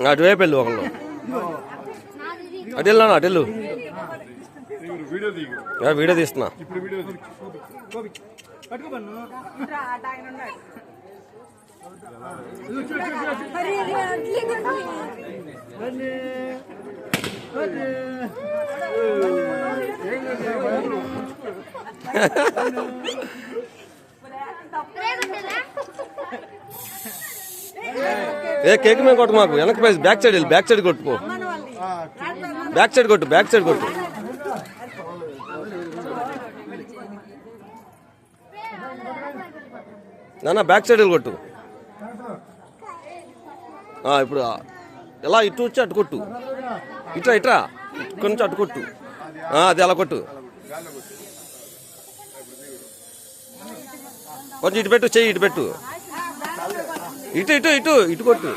అటువైపు వెళ్ళు ఒకళ్ళు అటు వెళ్ళాను అటు వెళ్ళు వీడియో తీస్తున్నా ఏ కేక్ మీద కొట్టు మాకు వెనక ప్రైజ్ బ్యాక్ సైడ్ వెళ్ళి బ్యాక్ సైడ్ కొట్టుకో బ్యాక్ సైడ్ కొట్టు బ్యాక్ సైడ్ కొట్టు నాన్న బ్యాక్ సైడ్ వెళ్ళి కొట్టు ఇప్పుడు ఎలా ఇటు వచ్చి అటు కొట్టు ఇట్రా ఇట్రా ఇక్కడ నుంచి అటు కొట్టు అది అలా కొట్టు కొంచెం ఇటు పెట్టు చెయ్యి ఇటు పెట్టు ఇటు ఇటు ఇటు ఇటు కొట్టు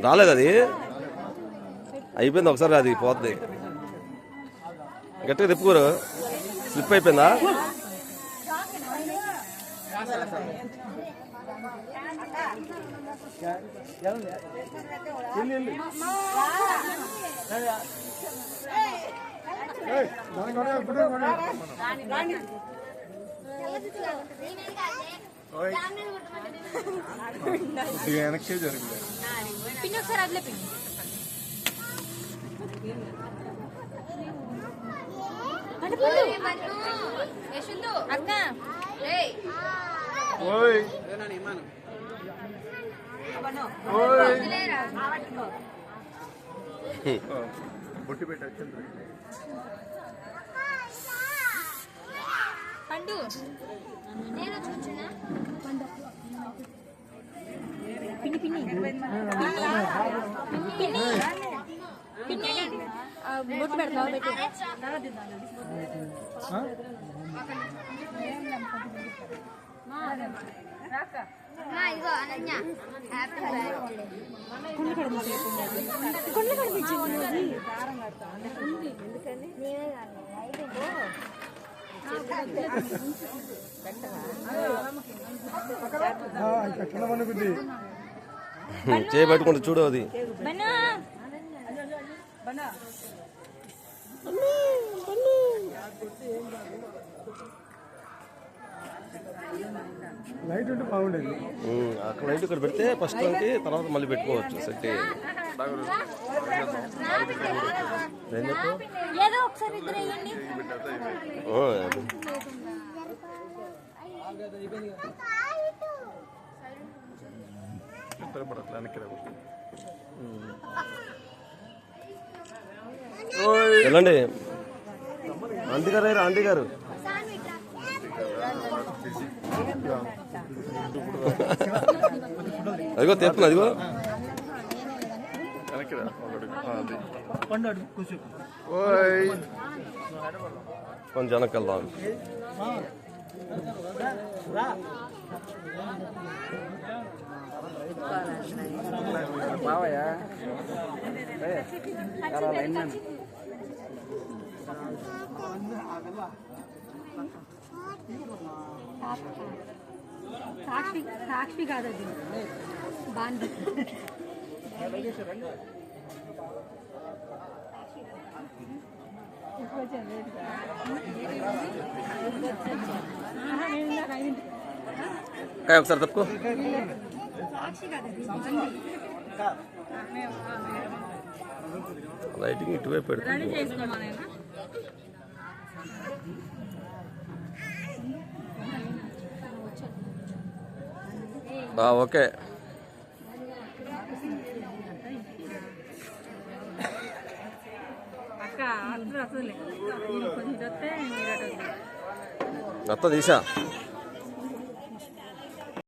రాలేదు అది అయిపోయింది ఒకసారి అది పోతుంది గట్టిగా తిప్పుకోరు స్లిప్ అయిపోయిందా వెనక్కే జరిగింది బొట్టి పెట్టి పండు నేను చూచునా పిన్ని పిన్ని పిన్ని పిన్ని బొట్టు పెడతావా పెట్టు ఇగో అనన్య హ్యాపీ బర్త్డే కొండ కనిపించింది ఎందుకని నేనే చేయబట్టుకుంటూ చూడు అది లైట్ ఉంటే బాగుండేది అక్కడ లైట్ ఇక్కడ పెడితే ఫస్ట్ టైంకి తర్వాత మళ్ళీ పెట్టుకోవచ్చు సెట్ వెళ్ళండి ఆంటీ గారు ఆంటీ గారు అదిగో తెస్తున్నా అదిగో కొంచెం వెనక్కి వెళ్దాం సాక్షి కాదది బాండి ఒకసారి తప్పుకో లైటింగ్ ఇటువైపు పెడుతుంది ఓకే అత్త తీసా